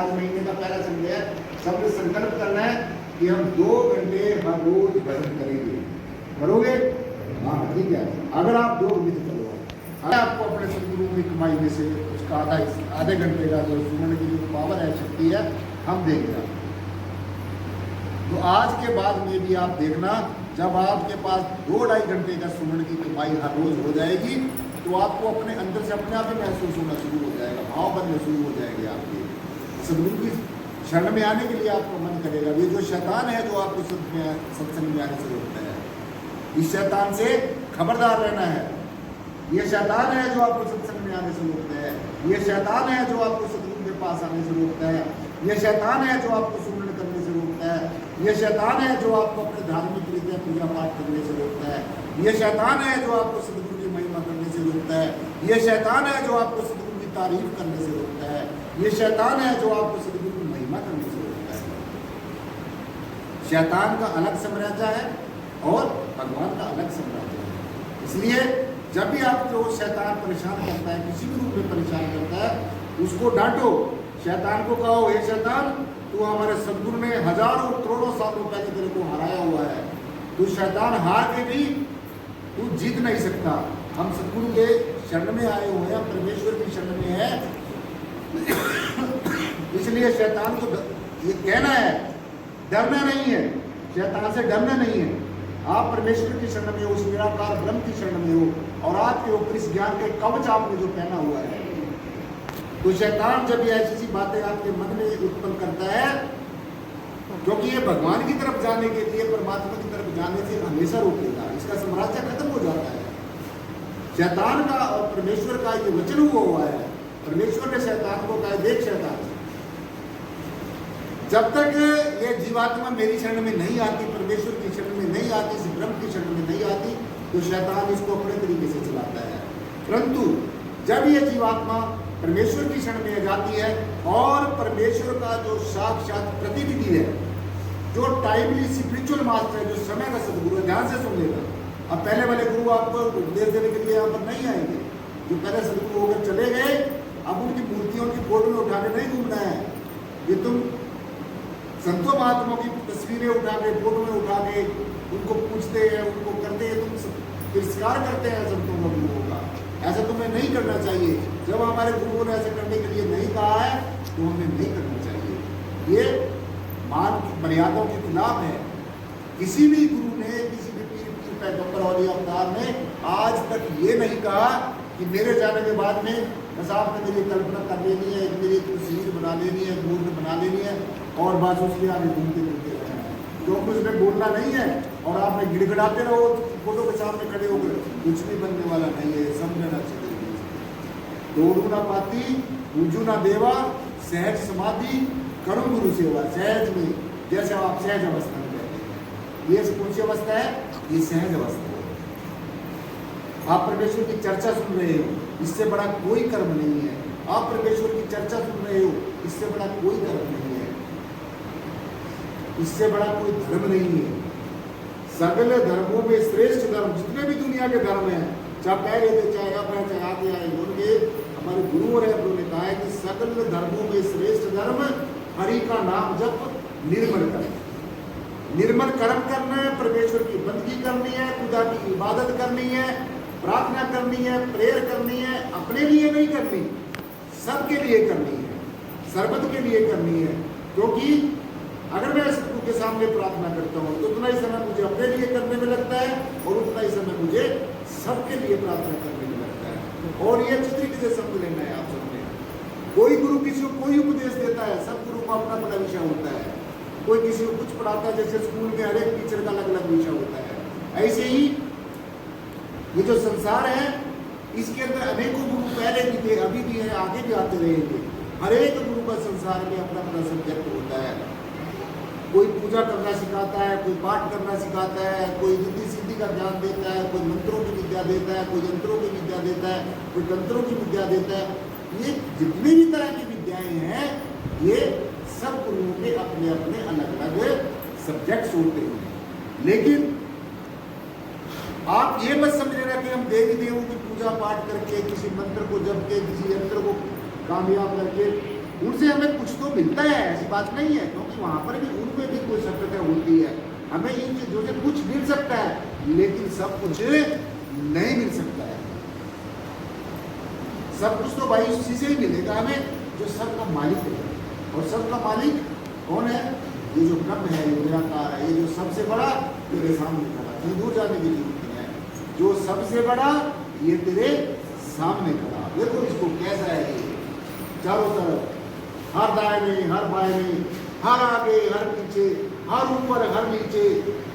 आज महीने का पहला संडे है, सबने संकल्प करना है कि हम 2 घंटे हर रोज भजन करेंगे। करोगे? हाँ ठीक है। अगर आप 2 घंटे करोगे, अगर आपको अपने सदगुरु की कमाई में से उसका आधे घंटे का जो सुमन की जो पावर है, शक्ति है, हम देंगे। तो आज के बाद में भी आप देखना, जब आपके पास 2-2.5 घंटे का सुमन की कमाई हर रोज हो जाएगी तो आपको अपने अंदर से अपने आप ही महसूस होना शुरू हो जाएगा, भाव बनने शुरू हो जाएंगे आपके। सदगुरु की शरण में आने के लिए आपको मन करेगा। ये जो शैतान है जो आपको सत्संग में आने से रोकता है, इस शैतान से खबरदार रहना है। ये शैतान है जो आपको सत्संग में आने से रोकता है, ये शैतान है जो आपको सदगुरु के पास आने से रोकता है, ये शैतान है जो आपको सुमरण करने से रोकता है, ये शैतान है जो आपको अपने धार्मिक रीतियाँ पूजा पाठ करने से रोकता है, ये शैतान है जो आपको सदगुरु की महिमा करने से रोकता है, ये शैतान है जो आपको सदगुरु की तारीफ करने से रोकता है, ये शैतान है जो आपको सदगुरु की महिमा करने से रोकता है। शैतान का अलग साम्राज्य है और भगवान का अलग साम्राज्य है। इसलिए जब भी आपको शैतान परेशान करता है, किसी भी रूप में परेशान करता है, उसको डांटो। शैतान को कहो, हे शैतान, तू हमारे सदगुरु ने हजारों करोड़ों सालों पहले तेरे को हराया हुआ है, तू शैतान हार के भी तू जीत नहीं सकता। हम सदगुरु के शरण में आए हुए हैं, परमेश्वर की शरण में है, इसलिए शैतान को ये कहना है, डरना नहीं है, शैतान से डरना नहीं है। आप परमेश्वर की शरण में हो, उस निराकार ब्रह्म की शरण में हो, और आपके ऊपर इस ज्ञान के कवच आपने जो पहना हुआ है। तो शैतान जब ये ऐसी बातें आपके मन में उत्पन्न करता है, क्योंकि ये भगवान की तरफ जाने के लिए, परमात्मा की तरफ जाने से हमेशा रोकेगा, इसका साम्राज्य खत्म हो जाता है। शैतान का और परमेश्वर का ये वचन हुआ है। परमेश्वर ने शैतान को कहा, देख शैतान, जब तक ये जीवात्मा मेरी शरण में नहीं आती, परमेश्वर की शरण में नहीं आती, इस ब्रह्म की शरण में नहीं आती, तो शैतान इसको अपने तरीके से चलाता है। परंतु जब ये जीवात्मा परमेश्वर की शरण में जाती है और परमेश्वर का जो साक्षात प्रतिनिधि है, जो टाइमली स्पिरिचुअल मास्टर है, जो समय का सदगुरु है, ध्यान से सुन लेगा। अब पहले वाले गुरु आपको उपदेश देने के लिए यहाँ पर नहीं आएंगे। जो पहले सदगुरु होकर चले गए, अब उनकी मूर्तियों की फोटो में उठाने नहीं घूमना है। ये तुम संतों महात्माओं की तस्वीरें उठा के, फोटो में उठा के उनको पूछते हैं, उनको करते हैं, तुम तिरस्कार करते हैं संतों का, गुरुओं का। ऐसा तुम्हें नहीं करना चाहिए। जब हमारे गुरुओं ने ऐसा करने के लिए नहीं कहा है तो हमें नहीं करना चाहिए। ये मान की मर्यादाओं के खिलाफ है। किसी भी गुरु ने, किसी भी पीर पैगंबर और अवतार ने आज तक ये नहीं कहा कि मेरे जाने के बाद में बस आपने मेरी कल्पना कर लेनी है, मेरी तस्वीर बना लेनी है, मूर्त बना लेनी है, और बस उसके आगे घूमते फिरते रहना है। जो कुछ में बोलना नहीं है और आपने गिड़गिड़ाते रहो फोटो के सामने खड़े होकर, कुछ भी बनने वाला नहीं है। समझना चाहिए। दौड़ू ना पाती, पूजू ना देवा, सहज समाधि करो गुरु सेवा। सहज में, जैसे आप सहज अवस्था में रहते हैं, ये कौन सी अवस्था है? ये सहज अवस्था है। आप परमेश्वर की चर्चा सुन रहे हो, इससे बड़ा कोई कर्म नहीं है। आप परमेश्वर की चर्चा सुन रहे हो, इससे बड़ा कोई कर्म नहीं है, इससे बड़ा कोई धर्म नहीं है। सगल धर्मों में श्रेष्ठ धर्म, जितने भी दुनिया के धर्म हैं, चाहे पहले थे, चाहे अब है, चाहे आगे आए, उनके हमारे गुरु और उन्होंने कहा है कि सगल धर्मों में श्रेष्ठ धर्म हरि का नाम जप, निर्मल कर्म। निर्मल कर्म करना है, परमेश्वर की बंदगी करनी है, खुदा की इबादत करनी है, प्रार्थना करनी है, प्रेयर करनी है। अपने लिए नहीं करनी, सबके लिए करनी है, सर्वत के लिए करनी है। क्योंकि अगर मैं सदगुरु के सामने प्रार्थना करता हूँ तो उतना ही समय मुझे अपने लिए करने में लगता है और उतना ही समय मुझे सबके लिए प्रार्थना करने में लगता है। और ये अच्छी तरीके से समझ लेना है आप सबने। कोई गुरु किसी को कोई उपदेश देता है, सब गुरु को अपना अपना विषय होता है। कोई किसी को कुछ पढ़ाता है, जैसे स्कूल में हर एक टीचर का अलग अलग विषय होता है, ऐसे ही ये जो संसार है, इसके अंदर अनेकों गुरु पहले भी थे, अभी भी है, आगे भी आते रहेंगे। हर एक गुरु का संसार में अपना अपना सब्जेक्ट होता है। कोई पूजा करना सिखाता है, कोई पाठ करना सिखाता है, कोई रिद्धि सिद्धि का ज्ञान देता है, कोई मंत्रों की विद्या देता है, कोई यंत्रों की विद्या देता है, कोई तंत्रों की विद्या देता है। ये जितनी भी तरह की विद्याएं हैं, ये सब गुरुओं के अपने अपने अलग अलग सब्जेक्ट्स होते हैं। लेकिन आप ये मत समझ लेना कि हम देवी देवों की पूजा पाठ करके, किसी मंत्र को जप के, किसी यंत्र को कामयाब करके उनसे हमें कुछ तो मिलता है, ऐसी बात नहीं है, क्योंकि वहां पर भी उनमें भी कोई सभ्यता होती है। हमें इन चीजों से कुछ मिल सकता है, लेकिन सब कुछ नहीं मिल सकता है। सब कुछ तो भाई उसी से ही मिलेगा हमें जो सबका मालिक है। और सबका मालिक कौन है? ये जो ब्रह्म है, ये निराकार है, ये जो सबसे बड़ा तेरे सामने खड़ा, कहीं दूर जाने की जरूरत नहीं है। जो सबसे बड़ा ये तेरे सामने खड़ा। देखो इसको कैसा है, ये चारों तरफ, हर दाहिने हर बाएं, हर आगे हर पीछे, हर ऊपर हर नीचे,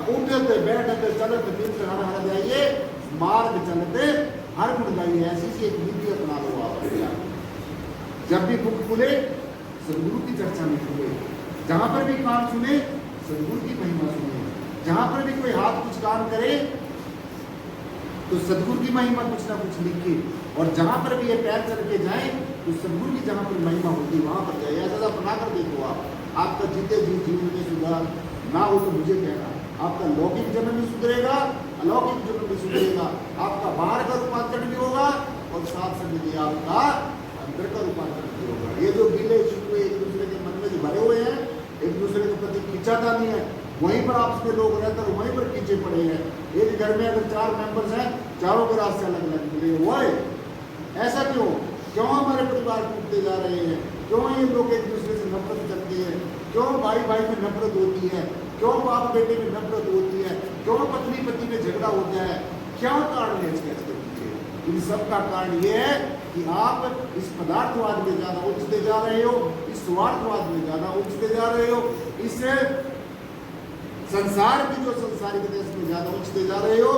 उठते बैठते चलते फिरते हर हर जाइए, मार्ग चलते हर गुण गाइए। ऐसी सी एक नीति अपना लो आप। जब भी बुक खुले सदगुरु की चर्चा में खुले, जहां पर भी कान सुने सदगुरु की महिमा सुने, जहां पर भी कोई हाथ कुछ काम करे तो सदगुरु की महिमा कुछ ना कुछ लिखे, और जहां पर भी ये पैर चल के जाए तो सदगुरु की जहां पर महिमा होती वहां पर जाए। ऐसा बना कर देखो आप, आपका जीते जी जीवन में सुधार ना हो तो मुझे कहना, आपका लौकिक जन्म भी सुधरेगा, अलौकिक जन्म भी सुधरेगा, आपका बाहर का रूपांतरण भी होगा और साथ संग आपका अंदर का रूपांतरण भी होगा। ये जो गिले शिकवे एक दूसरे के मन में जो भरे हुए हैं, एक दूसरे के प्रति खिंचाता नहीं है, वहीं पर आपस में लोग रहकर वहीं पर खींचे पड़े हैं। एक घर में अगर 4 मेंबर्स हैं, चारों के रास्ते अलग अलग मिले हुए, ऐसा क्यों? क्यों हमारे परिवार टूटते जा रहे हैं? क्यों ये लोग एक दूसरे से नफरत करते हैं? क्यों भाई भाई में नफरत होती है? क्यों बाप बेटे में नफरत होती है? क्यों पत्नी पति में झगड़ा होता है? क्या कारण है इसके पीछे? इन सब का कारण ये है कि आप इस पदार्थवाद में ज्यादा उलझते जा रहे हो, इस स्वार्थवाद में ज्यादा उलझते जा रहे हो, इस संसार की जो संसारिक में ज्यादा उलझते जा रहे हो,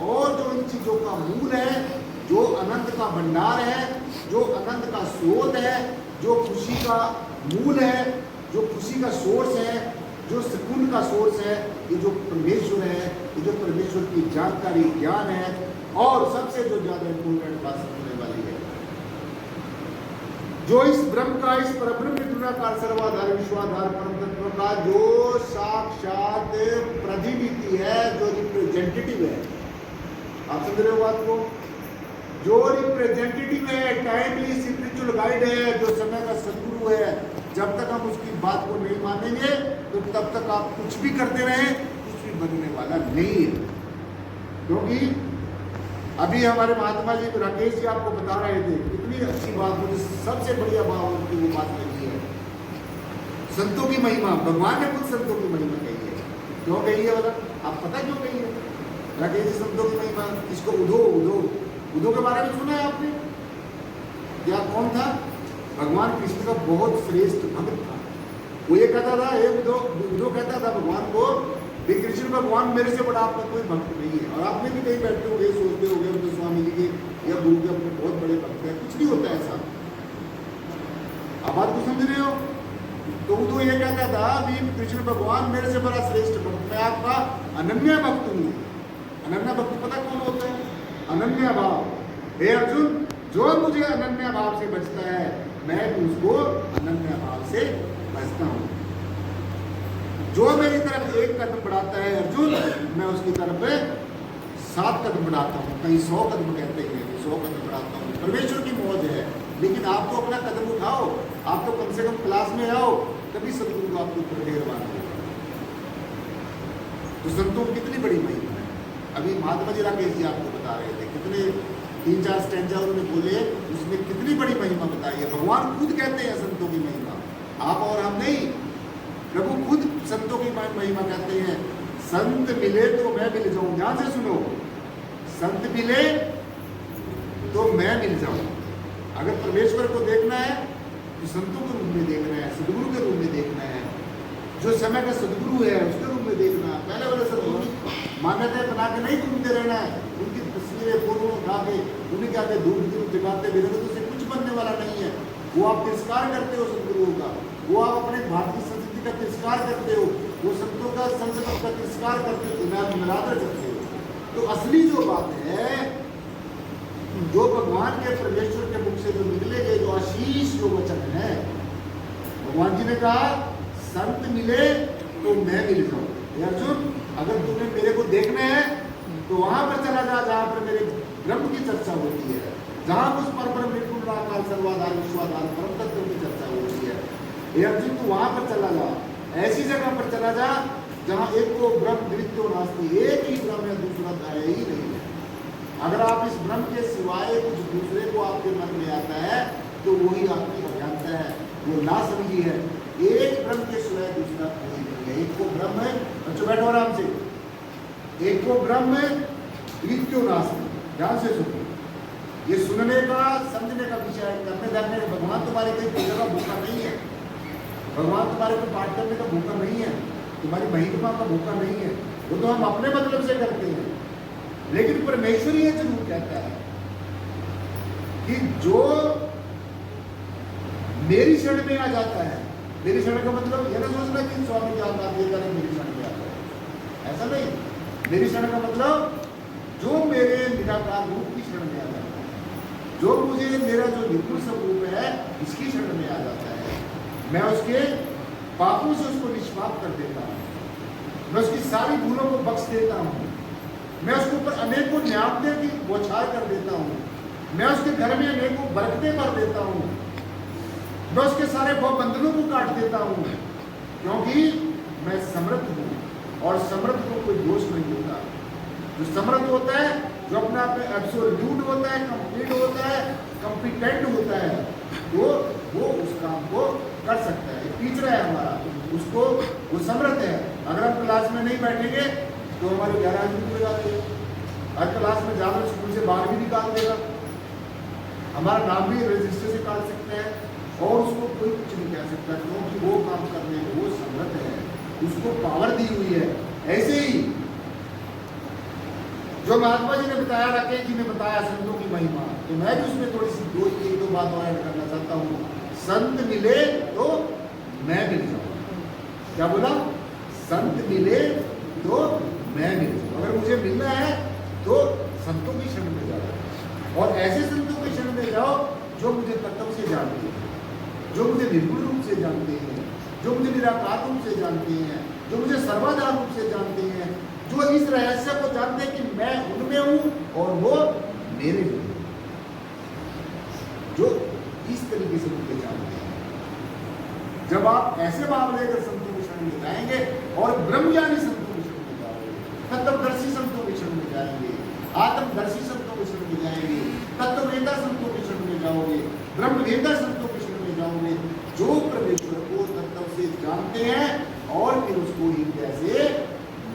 और जो इन चीजों का मूल है, जो अनंत का भंडार है, जो अनंत का स्रोत है, जो खुशी का मूल है, जो खुशी का सोर्स है, जो सुकून का सोर्स है, ये जो परमेश्वर है, ये जो परमेश्वर की जानकारी ज्ञान है, और सबसे जो ज्यादा इंपोर्टेंट बात समझने वाली है, जो इस ब्रह्म का, इस परब्रह्म निराकार सर्वाधार विश्वाधार परम तत्व का जो साक्षात प्रतिनिधि है, जो रिप्रेजेंटेटिव है, आप समझ रहे हो बात को? जो रिप्रेजेंटेटिव है, टाइमली स्पिरिचुअल गाइड है, जो समय का सदगुरु है, जब तक हम उसकी बात को नहीं मानेंगे तो तब तक आप कुछ भी करते रहें, कुछ भी बनने वाला नहीं है। क्योंकि अभी हमारे महात्मा जी राकेश जी आपको बता रहे थे, कितनी अच्छी बात, मुझे सबसे बढ़िया बात उनकी वो बात लगी है, संतों की महिमा। भगवान ने खुद संतों की महिमा कही है। क्यों कही है बोला? आप पता क्यों कही है राकेश जी संतों की महिमा? इसको उधो उधो उधो के बारे में सुना है आपने? क्या कौन था? भगवान कृष्ण का बहुत श्रेष्ठ भक्त था। वो ये कहता था, उधो कहता था भगवान को, कृष्ण भगवान मेरे से बड़ा आपका कोई भक्त नहीं है। और आपने भी कहीं बैठे हो गए, सोचते हो गए तो स्वामी जी के या गुरु के अपने बहुत बड़े भक्त है, कुछ नहीं होता ऐसा। आप बात को समझ रहे हो? तो ये कहता था भी कृष्ण भगवान मेरे से बड़ा श्रेष्ठ भक्त, मैं आपका अनन्य भक्त हूँ। अनन्य भक्त पता कौन होता है? अनन्य भाव। हे अर्जुन, जो मुझे अनन्य भाव से बचता है, मैं भी उसको अनन्य भाव से बचता हूँ। जो मेरी तरफ 1 कदम बढ़ाता है अर्जुन, मैं उसकी तरफ 7 कदम बढ़ाता हूँ, कहीं 100 कदम कहते हैं, 100 कदम बढ़ाता हूँ। परमेश्वर की मौज है, लेकिन आप तो अपना कदम उठाओ, आप तो कम से कम क्लास में आओ, तभी सदगुरु को आपके ऊपर ढेरवान होगा। तो संतों की कितनी बड़ी महिमा है। अभी महात्मा जी राकेश जी आपको बता रहे थे, कितने 3-4 स्टैंजा उन्होंने बोले, उसमें कितनी बड़ी महिमा बताई है। भगवान खुद कहते हैं संतों की महिमा, आप और हम नहीं, प्रभु खुद संतों की महिमा कहते हैं। संत मिले तो मैं मिल जाऊं। ध्यान से सुनो, संत मिले तो मैं मिल जाऊं। अगर परमेश्वर को देखना है तो संतों के रूप में देखना है, सदगुरु के रूप में देखना है, जो समय का सदगुरु है उसके रूप में देखना है। पहले वाले सदगुरु मान्यताएं बना के नहीं घूमते रहना है, उनकी तस्वीरें फोटो उठा के उन्हें क्या धूप धूप जगाते भी रहे तो उससे कुछ बनने वाला नहीं है। वो आप तिरस्कार करते हो सदगुरुओं का, वो आप अपने भारतीय संस्कृति का तिरस्कार करते हो, वो संतों का संस्कृत का तिरस्कार करते हो, निरादर करते हो। तो असली जो बात है, जो भगवान के परमेश्वर के मुख से जो निकले गए जो आशीष जो वचन है, भगवान जी ने कहा संत मिले तो मैं मिल जाऊं। अर्जुन, अगर तुम्हें मेरे को देखना है तो वहां पर चला जा जहां पर मेरे ब्रह्म की चर्चा होती है, जहां उस परम निर्गुण निराकार सर्वाधार विश्वाधार परम तत्व की चर्चा हो रही है, हे अर्जुन तू वहां पर चला जा, ऐसी जगह पर चला जा जहां एक को ब्रह्म द्वितीयो नास्ति, एक ही ब्रह्म है, दूसरा है ही नहीं है। अगर आप इस ब्रह्म के सिवाय कुछ दूसरे को आपके मन में आता है तो वही आपकी अज्ञानता है, वो ना समझी है। एक ब्रह्म के सिवाय दूसरा कोई नहीं है। एक को ब्रह्म है, बच्चों बैठो आराम से, एक को ब्रह्म है, द्वितीयो नास्ति, ध्यान से सुनो, ये सुनने का समझने का विषय है, करने धरने का। भगवान तुम्हारे कहीं पूजा का भूखा नहीं है, भगवान तुम्हारे को पाठ करने का भूखा नहीं है, तुम्हारी महिमा का भूखा नहीं है, वो तो हम अपने मतलब से करते हैं। लेकिन परमेश्वर ये जरूर कहता है कि जो मेरी शरण में आ जाता है, मेरी शरण का मतलब यह ना सोचना कि स्वामी जी आप ये करें मेरी शरण में आता है, ऐसा नहीं। मेरी शरण का मतलब जो मेरे निराकार रूप की शरण में आ जाता है, जो मुझे मेरा जो निर्गुण स्वरूप है इसकी शरण में आ जाता है, मैं उसके पापों से उसको निष्पाप कर देता हूँ, मैं उसकी सारी भूलों को बख्श देता हूँ, मैं उसके ऊपर अनेकों न्यामतें की बौछार कर देता हूँ, मैं उसके घर में अनेकों बरकतें कर देता हूँ, मैं उसके सारे बंधनों को काट देता हूँ, क्योंकि मैं समर्थ हूँ और समर्थ को कोई दोष नहीं होता। जो समर्थ होता है, जो अपने आप में एब्सोल्यूट होता है, कंप्लीट होता है, कॉम्पिटेंट होता है, वो उस काम को कर सकता है। टीचर है हमारा, उसको वो समर्थ है। अगर हम क्लास में नहीं बैठेंगे तो हमारी गैराज भी हो जाती है, हर क्लास में जाकर स्कूल से बाहर भी निकाल देगा, हमारा नाम भी रजिस्टर से काट सकते हैं और उसको कोई कुछ नहीं कह सकता, क्योंकि वो काम करने में वो समर्थ है, उसको पावर दी हुई है। ऐसे ही जो महात्मा जी ने बताया, राकेश जी ने बताया संतों की महिमा, तो मैं भी उसमें थोड़ी सी एक दो बात और ऐड करना चाहता हूँ। संत मिले तो मैं मिल जाऊँ। क्या बोला? संत मिले तो मैं मिल जाऊँ। अगर मुझे मिलना है तो संतों की शरण में जाओ, और ऐसे संतों की शरण में जाओ जो मुझे तत्व से जानते हैं, जो मुझे निर्गुण रूप से जानते हैं, जो मुझे निराकार रूप से जानते हैं, जो मुझे सर्वाधार रूप से जानते हैं, जो इस रहस्य को जानते हैं कि मैं उनमें हूं और वो मेरे में, जो इस तरीके से मुझे जानते हैं। जब आप ऐसे भाव लेकर संतों की शरण में जाएंगे और ब्रह्मज्ञानी संतों की शरण में जाओगे, तत्वदर्शी संतों की शरण में जाएंगे, आत्मदर्शी संतों की शरण में जाएंगे, तत्ववेदा संतों की शरण में जाओगे, ब्रह्मवेदा संतों की शरण में जाओगे, जो परमेश्वर को तत्व से जानते हैं और फिर उसको हृदय से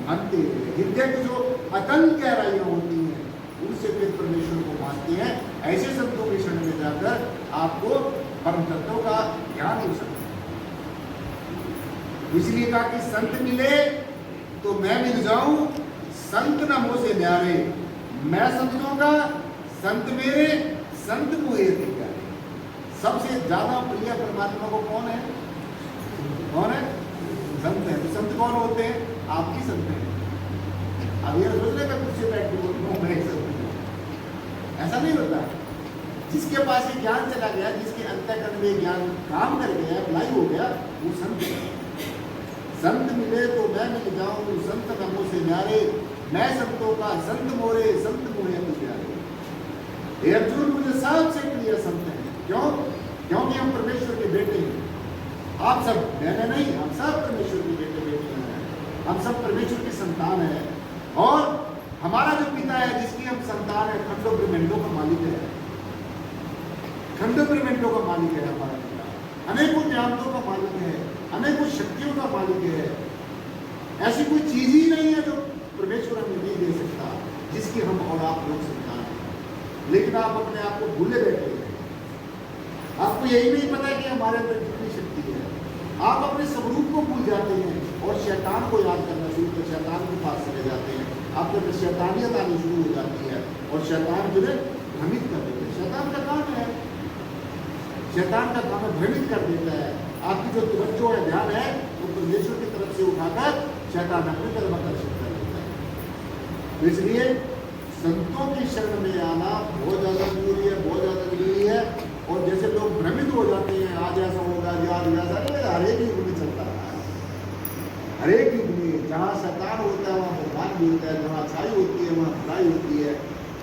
मानते हैं। हृदय की जो अतल गहराइयां होती हैं उनसे फिर परमेश्वर को मानते हैं। ऐसे संतों के शरण में जाकर आपको परम तत्व का ज्ञान हो सकता है। इसलिए कहा कि संत मिले तो मैं मिल जाऊं, संत न मोह से न्यारे, मैं संतों का, संत मेरे, संत मुझे प्यारे। सबसे ज्यादा प्रिय परमात्मा को कौन है? कौन है? संत है। तो संत कौन होते हैं? आपकी संत है। अब ये सोच रहे मैं कुछ बैठ के बोलूँ मैं संत हूँ, ऐसा नहीं होता। जिसके पास ये ज्ञान चला गया, जिसके अंतःकरण में ज्ञान काम कर गया, अप्लाई हो गया, वो संत है। संत मिले तो मैं मिल जाऊं, संत नमो से न्यारे, मैं संतों का, संत मोरे, संत मोहे प्यारे। हे अर्जुन, मुझे सबसे प्रिय संत है। क्यों? क्योंकि हम परमेश्वर के बेटे हैं। आप सब, मैंने नहीं, हम सब परमेश्वर के बेटे बेटियां हैं, हम सब परमेश्वर की संतान है। और हमारा जो पिता है, जिसकी हम संतान है, खंडों ब्रह्मांडों का मालिक है, खंडों ब्रह्मांडों का मालिक है हमारा पिता, अनेकों न्यामतों का मालिक है, अनेकों शक्तियों का मालिक है। ऐसी कोई चीज ही नहीं है जो परमेश्वर हमें नहीं दे सकता, जिसकी हम और आप लोग संतान हैं। लेकिन आप अपने आप को भूले बैठे हैं, आपको यही नहीं पता कि हमारे अंदर कितनी शक्ति है। आप अपने स्वरूप को भूल जाते हैं और शैतान को याद करना शुरू कर, शैतान के पास चले जाते हैं, आपके अंदर शैतानियत आनी शुरू हो जाती है और शैतान जो है भ्रमित कर देते हैं। शैतान का काम है, शैतान का काम है भ्रमित कर देता है। आपकी जो तवज्जो है, ध्यान है, वो परमेश्वर की तरफ से उठाकर शैतान अपनी तरफ आकर्षित कर देता है। तो इसलिए संतों की शरण में आना बहुत ज़्यादा जरूरी है, बहुत ज़्यादा जरूरी है। और जैसे लोग भ्रमित हो जाते हैं, आज ऐसा होगा, यार ऐसा, हर एक युग में चलता रहा है। हर एक युग में जहाँ शैतान होता है वहाँ भगवान भी होता है, जहाँ अच्छाई होती है वहाँ बुराई होती है,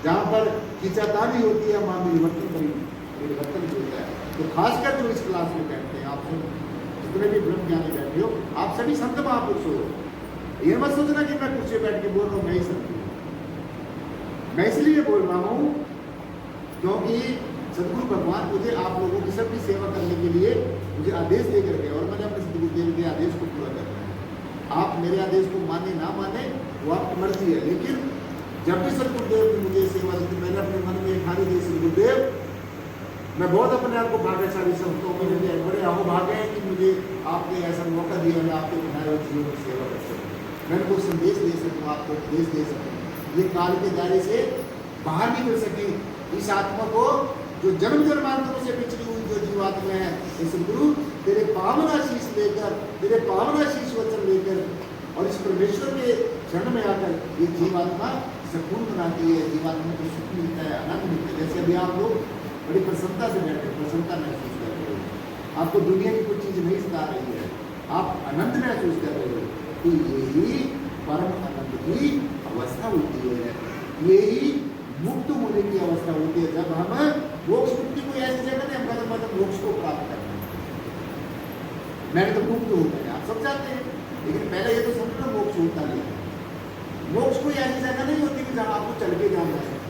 जहाँ पर खींचातानी होती है, परिवर्तन भी होता है। तो खासकर जो इस क्लास में बैठते हैं, आप सब जितने भी ब्रह्म ज्ञानी बैठे हो, आप सभी संत महापुरुष हो। ये मत सोचना कि मैं कुर्सी बैठ के बोल रहा हूँ मैं ही संत हूँ। मैं इसलिए बोल रहा हूँ क्योंकि सदगुरु भगवान मुझे आप लोगों की सबकी सेवा करने के लिए मुझे आदेश देकर गए और मैंने अपने सदगुरुदेव के आदेश को पूरा करना है। आप मेरे आदेश को माने ना माने वो आपकी मर्जी है, लेकिन जब भी सदगुरुदेव ने मुझे सेवा दी, मैंने अपने मन में ठानी दी, सदगुरुदेव मैं बहुत अपने आप को भाग्यशाली समझता हूँ, मेरे बड़े अहोभाग्य है कि मुझे आपने ऐसा मौका दिया, मैं आपके बनाए हुए जीवन की सेवा कर सकूँ, मैं उनको संदेश दे सकूँ, आपको उपदेश दे सकूँ। ये काल के दायरे से बाहर निकल सके, इस आत्मा को जो जन्म जन्मांतरों से पिछड़ी हुई जो जीवात्मा है, इस गुरु तेरे पावन आशीष लेकर, तेरे पावन आशीष वचन लेकर और इस परमेश्वर के शरण में आकर ये जीवात्मा सुकून बनाती है, जीवात्मा को सुख मिलता है, आनंद मिलता है। जैसे अभी आप लोग बड़ी प्रसन्नता से बैठे, प्रसन्नता महसूस कर रहे हो, आपको दुनिया की कोई चीज़ नहीं सता रही है, आप आनंद महसूस कर रहे हो, तो यही परम आनंद की अवस्था होती है, यही मुक्त होने की अवस्था होती है। जब हम मोक्ष मुक्ति को ऐसी जगह नहीं, हम मतलब मोक्ष को प्राप्त करते हैं, मैंने तो मुक्त होता है, आप सब चाहते हैं, लेकिन पहले ये तो समझो मोक्ष होता नहीं है। मोक्ष कोई ऐसी जगह नहीं होती कि जहाँ आपको चल के जाना है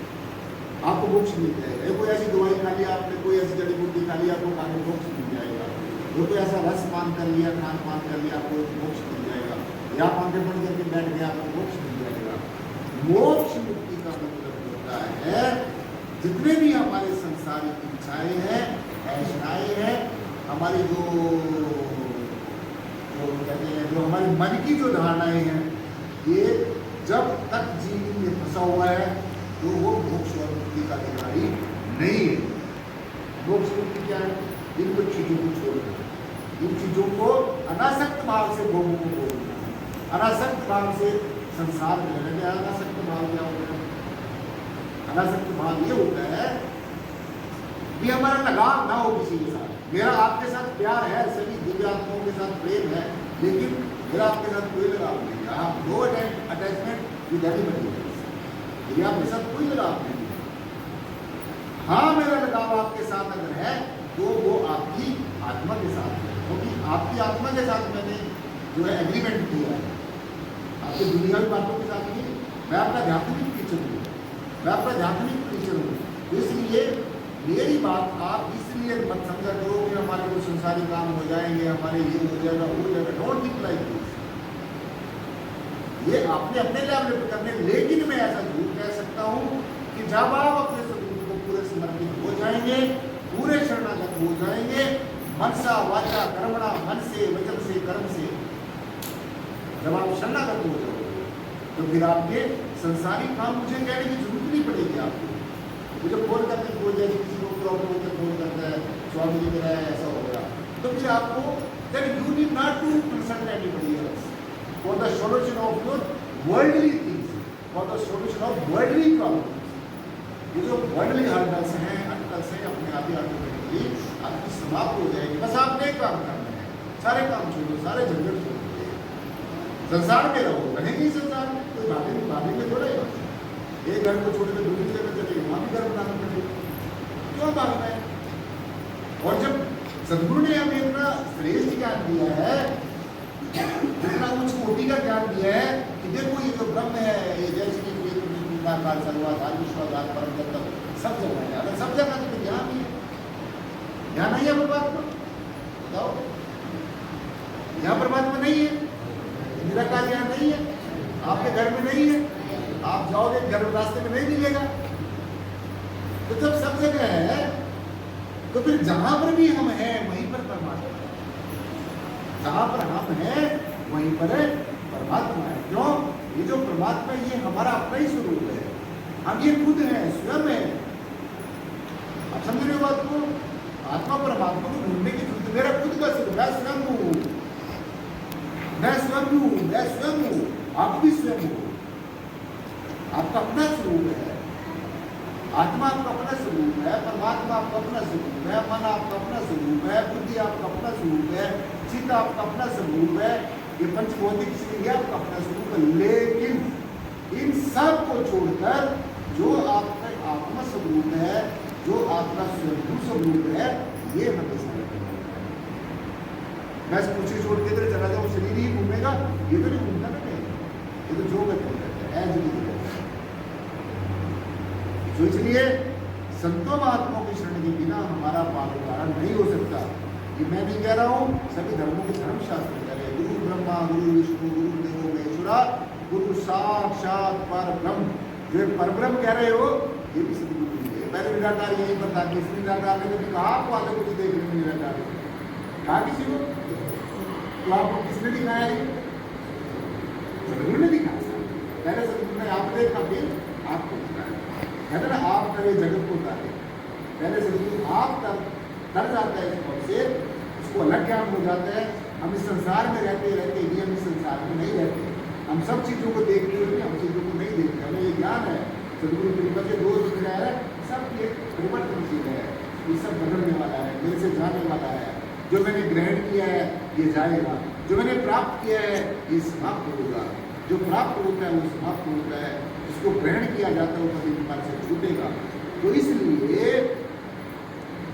आपको मोक्ष मिल जाएगा, कोई ऐसी दवाई खा ली आपने, कोई ऐसी जड़ी बूटी खा ली आपको खाने मोक्ष मिल जाएगा, वो कोई ऐसा रस पान कर लिया, खान पान कर लिया आपको मोक्ष मिल जाएगा, या आंखें बंद करके बैठ गया आपको मोक्ष मिल जाएगा। मोक्ष मुक्ति का मतलब होता है जितने भी हमारे संसारिक इच्छाएं हैं, ऐशाएं हैं, हमारी जो कहते हैं जो हमारे मन की जो धारणाएं हैं, ये जब तक जीवन में फंसा हुआ है तो वो मोक्ष और मुक्ति का अधिकारी नहीं है। मोक्ष मुक्ति क्या है? इन कुछ चीजों को छोड़ना, इन चीजों को अनासक्त भाव से भोगों को भोगना, अनासक्त भाव से संसार में रहना। अनासक्त भाव क्या होता है? अनासक्त भाव ये होता है कि हमारा लगाव ना हो किसी के साथ। मेरा आपके साथ प्यार है, सभी दिव्यात्माओं के साथ प्रेम है, लेकिन मेरा आपके साथ कोई लगाव नहीं है। आप नो अटैचमेंट विद एनीबॉडी, मेरा आपके साथ कोई लगाव नहीं है। हाँ, मेरा लगाव आपके साथ अगर है तो वो आपकी आत्मा के साथ है, क्योंकि आपकी आत्मा के साथ मैंने जो है एग्रीमेंट किया है, आपकी दुनियावी बातों के साथ नहीं। मैं आपका आध्यात्मिक टीचर हूँ, मैं आपका आध्यात्मिक टीचर हूँ। इसलिए मेरी बात आप इसलिए मत समझा करो कि हमारे कुछ संसारी काम हो जाएंगे, हमारे ये हो जाएगा, वो हो जाएगा। Don't think like this. ये आपने अपने लेवल पर करने, लेकिन मैं ऐसा जरूर कह सकता हूँ कि जब आप अपने स्वरूप को पूरे समर्पित हो जाएंगे, पूरे शरणागत हो जाएंगे, मनसा वाचा कर्मणा, मन से वचन से कर्म से जब आप शरणागत हो जाओगे तो फिर आपके संसारिक काम मुझे कहने की जरूरत नहीं पड़ेगी। आपको मुझे फोन करके बोल जाए, किसी को प्रॉब्लम होकर फोन करता है, स्वामी जी मेरा ऐसा हो गया, तो फिर आपको then you need not to consult anybody else for the solution of your worldly things, for the solution of worldly problems. ये जो वर्ल्डली हर्डल्स हैं, अटकल्स हैं, अपने आप ही ऑटोमेटिकली आपकी समाप्त हो जाएगी। बस आपने एक काम करना है, सारे काम छोड़ो, सारे झंझट छोड़ो, संसार में रहो। रहेंगे संसार में, कोई भाभी में थोड़ा ही एक घर को छोड़कर दूसरी जगह चले, वहाँ भी घर बनाना पड़ेगा, क्यों भागना है? और जब सदगुरु ने हमें इतना श्रेष्ठ ज्ञान दिया है, इतना उच्च कोटि का ज्ञान दिया है कि देखो ये जो ब्रह्म है, ये जैसे कि काल सर्वाधार विश्वाधार परम तत्व सब जगह है। अगर सब जगह तो ज्ञान ही है, ज्ञान नहीं है परमात्मा? बताओ, यहाँ परमात्मा नहीं है, निराकार ज्ञान नहीं है, आपके घर में नहीं है, आप जाओगे घर रास्ते में नहीं मिलेगा। तो जब सब जगह है तो फिर जहां पर भी हम हैं वहीं पर परमात्मा है, जहां पर हम हैं वहीं पर परमात्मा है। क्यों? ये जो परमात्मा ये हमारा अपना ही स्वरूप है, हम ये खुद हैं, स्वयं है। आप समझ रहे हो बात को? आत्मा परमात्मा को ढूंढने की जरूरत, मेरा खुद का स्वरूप, मैं स्वयं हूँ, मैं स्वयं हूँ, मैं स्वयं हूँ, आप भी स्वयं हो। आपका अपना स्वरूप है, आत्मा आपका अपना स्वरूप है, परमात्मा आपका अपना स्वरूप है, मन आपका अपना स्वरूप है, बुद्धि आपका अपना स्वरूप है, चित्त आपका अपना स्वरूप है, ये पंचभौतिक शरीर आपका अपना स्वरूप है। लेकिन इन सब को छोड़कर जो आपका आत्मा स्वरूप स्वरूप है, जो आपका स्वरूप है, ये हमेशा रहता है। मैं कुछ छोड़ के इधर चला जाऊँ, शरीर ही घूमेगा, ये तो नहीं घूमता ना कहीं, ये तो जो करते है एज नहीं करता। तो इसलिए संतों महात्माओं की शरण के बिना हमारा पार नहीं हो सकता। ये मैं नहीं कह रहा हूँ, सभी धर्मों के धर्मशास्त्र कह रहे हैं, गुरु ब्रह्मा गुरु विष्णु गुरु देवो महेश्वरा गुरु साक्षात पर ब्रह्म। जो परब्रह्म कह रहे हो, ये भी सदगुरु जी है। पहले निराकार यही पर था, किसी निराकार ने कभी कहा आपको आगे कुछ देख रहे निराकार कहा किसी को, तो आपको किसने दिखाया? सदगुरु ने दिखाया। पहले सदगुरु ने आप देखा, फिर आपको दिखाया। कहते ना आप करे जगत को तारे। पहले सदगुरु आप तर जाता है इस पद से, उसको अलग ज्ञान हो जाता है। हम इस संसार में रहते रहते ही हम इस संसार में नहीं रहते, हम सब चीज़ों को देखते हुए हम चीज़ों को नहीं देखते। हमें ये ज्ञान है सदगुरु कृपा से रोज दिख रहा है, सब ये परिवर्तनशील है, ये सब बदलने वाला है, मेरे से जाने वाला है। जो मैंने ग्रहण किया है ये जाएगा, जो मैंने प्राप्त किया है ये समाप्त होगा। जो प्राप्त होता है वो समाप्त होता है, जिसको ग्रहण किया जाता है वो कभी हमारे से छूटेगा। तो इसलिए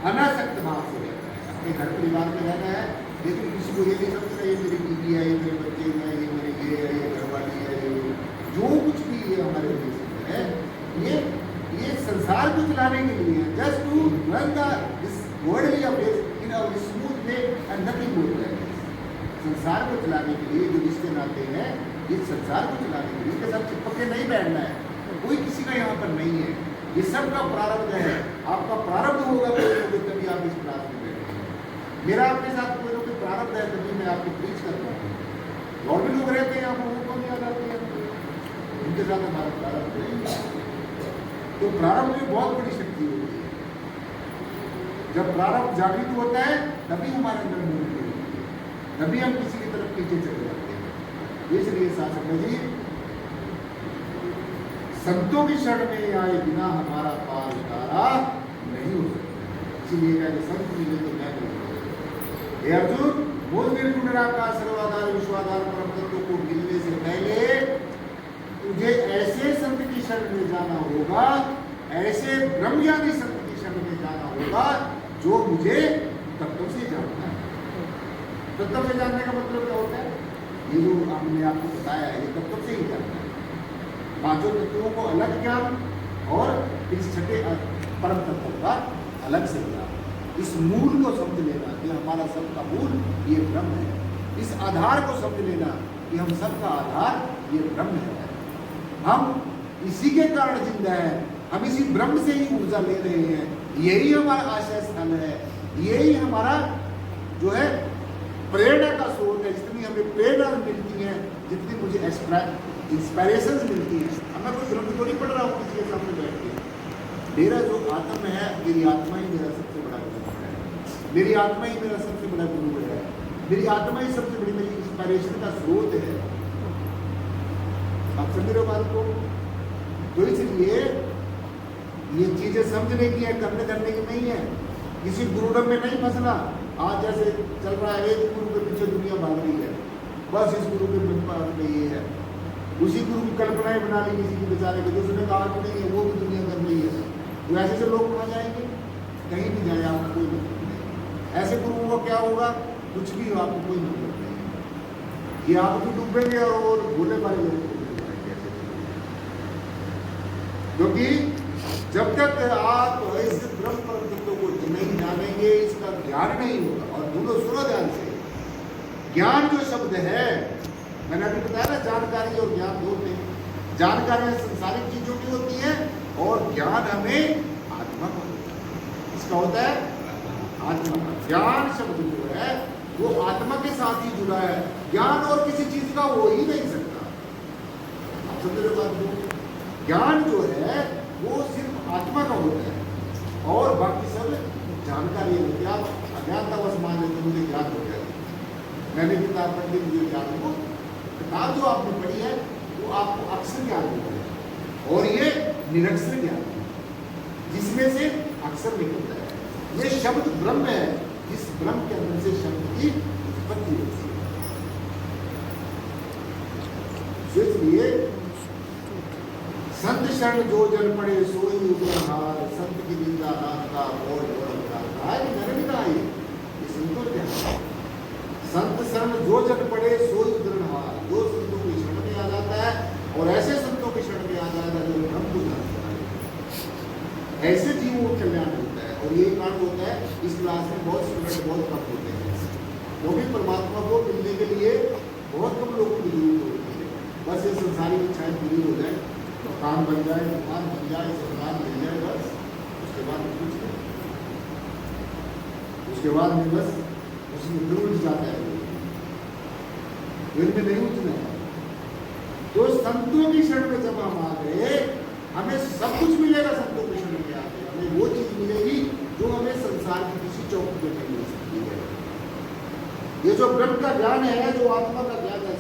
अनासक्त भाव से रहना है, अपने घर परिवार में रहना है। लेकिन किसी को ये नहीं समझना ये मेरी बीवी है, ये मेरे बच्चे हैं, ये मेरे ये है, ये घरवाली है, ये जो कुछ भी ये हमारे देश में है, ये संसार को चलाने के लिए है। Just to run this worldly affairs in a smooth way and nothing more than this. संसार को चलाने के लिए जो रिश्ते नाते हैं, इस संसार को चलाने के लिए इनके साथ चिपक के नहीं बैठना है। कोई किसी का यहाँ पर नहीं है, ये सब का प्रारब्ध है। आपका प्रारब्ध होगा तभी आप इस क्लास में बैठेंगे। मेरा आपके साथ कोई ना कोई प्रारब्ध है तभी मैं आपको प्रीच करता हूँ। और भी लोग रहते हैं यहाँ पर, वो कौन याद आते हैं, उनके साथ हमारा प्रारब्ध नहीं। तो प्रारब्ध में बहुत बड़ी शक्ति होती है। जब प्रारब्ध जागृत होता है तभी हमारे अंदर मूर्ति होती है, तभी हम किसी की तरफ पीछे चले जाते हैं। इसलिए शासक जी संतों की शरण में आए बिना हमारा पार उतारा नहीं हो सकता। इसीलिए कहते संत मिले तो मैं नहीं। हे अर्जुन, मूल निर्गुण निराकार सर्वाधार विश्वाधार परम तत्व को मिलने से पहले तुझे ऐसे संत की शरण में जाना होगा, ऐसे ब्रह्मज्ञानी संत की शरण में जाना होगा जो मुझे तत्व से जानता है। तत्व से जानने का मतलब क्या होता है? ये जो हमने आपको बताया है, ये तत्व से ही जानता है। पांचों तत्वों को अलग ज्ञान और इस छठे परम तत्व का अलग से ज्ञान। इस मूल को समझ लेना कि हमारा सबका मूल ये ब्रह्म है। इस आधार को समझ लेना कि हम सबका आधार ये ब्रह्म है। हम इसी के कारण जिंदा है, हम इसी ब्रह्म से ही ऊर्जा ले रहे हैं। यही हमारा आश्रय स्थल है, यही हमारा जो है प्रेरणा का स्रोत है। जितनी हमें प्रेरणा मिलती है, जितनी मुझे इंस्पायरेशन मिलती है। अब मैं कोई ग्रंथ तो नहीं पढ़ रहा हूँ किसी के सामने बैठ के। मेरा जो आत्म है, मेरी आत्मा ही मेरा सबसे बड़ा गुरु है, मेरी आत्मा ही मेरा सबसे बड़ा गुरु है, मेरी आत्मा ही सबसे बड़ी मेरी इंस्पायरेशन का स्रोत है। आप समझ रहे हो बात को? तो इसलिए ये चीजें समझने की है, करने करने की नहीं है। किसी गुरुडम में नहीं फंसना। आज जैसे चल रहा है, एक गुरु के पीछे दुनिया भाग रही है, बस इस गुरु के में ये है, उसी गुरु की कल्पनाएं बना ली किसी की बेचारे को, जिसने कहा कि नहीं है वो भी दुनिया कर रही है। तो ऐसे से लोग कहाँ जाएंगे? कहीं भी जाए आपको कोई मतलब नहीं। ऐसे गुरुओं का क्या होगा? कुछ भी हो, आपको कोई मतलब नहीं। ये आप भी डूबेंगे और भोले वाले लोग क्योंकि जब तक आप इस ब्रह्म परम तत्व को नहीं जानेंगे, इसका ज्ञान नहीं होगा। और दोनों सुनो ध्यान से, ज्ञान जो शब्द है, मैंने अभी बताया ना, जानकारी और ज्ञान दो थे। जानकारी संसारिक चीजों की होती है और ज्ञान हमें आत्मा का होता है। इसका होता है आत्मा का। ज्ञान शब्द जो है वो आत्मा के साथ ही जुड़ा है। ज्ञान और किसी चीज का हो ही नहीं सकता। आप समझ रहे बात को? ज्ञान जो है वो सिर्फ आत्मा का होता है और बाकी सब जानकारी है। आप अज्ञानतावश मान लेते, मुझे ज्ञान हो गया, मैंने किताब पढ़ ली, मुझे ज्ञान हो। किताब जो आपने पढ़ी है वो आपको अक्षर ज्ञान हो गया और ये निरक्षर ज्ञान है, जिसमें से अक्षर निकलता है। ये शब्द ब्रह्म है, जिस ब्रह्म के अंदर से शब्द की उत्पत्ति होती है। इसलिए संत शरण जो जन पड़े सोई उद्रणहार संत की निंदा नाथ का और कहा है कि मैंने भी कहा ये संतों के हाथ। संत शरण जो जग पड़े सोई उद्रणहार, जो संतों की शरण में आ जाता है और ऐसे संतों की शरण में आ जाता है जो ब्रह्म को जानता है, ऐसे जीवों को कल्याण होता है। और यही कारण होता है इस क्लास में बहुत स्टूडेंट बहुत कम होते हैं, क्योंकि परमात्मा को मिलने के लिए बहुत कम लोगों की जरूरत होती है। बस ये संसारी इच्छाएं पूरी हो जाए, तो काम बन जाए, दुकान बन जाए, सरकार मिल जाए, बस उसके बाद कुछ नहीं, उसके बाद में बस उसमें फिर उठ जाता है, फिर में नहीं उठना है। तो संतों की शरण में जब हम आ गए, हमें सब कुछ मिलेगा। संतों की शरण में आके हमें वो चीज मिलेगी जो हमें संसार की किसी चौक में नहीं मिल सकती है। ये जो ब्रह्म का ज्ञान है, जो आत्मा का ज्ञान है,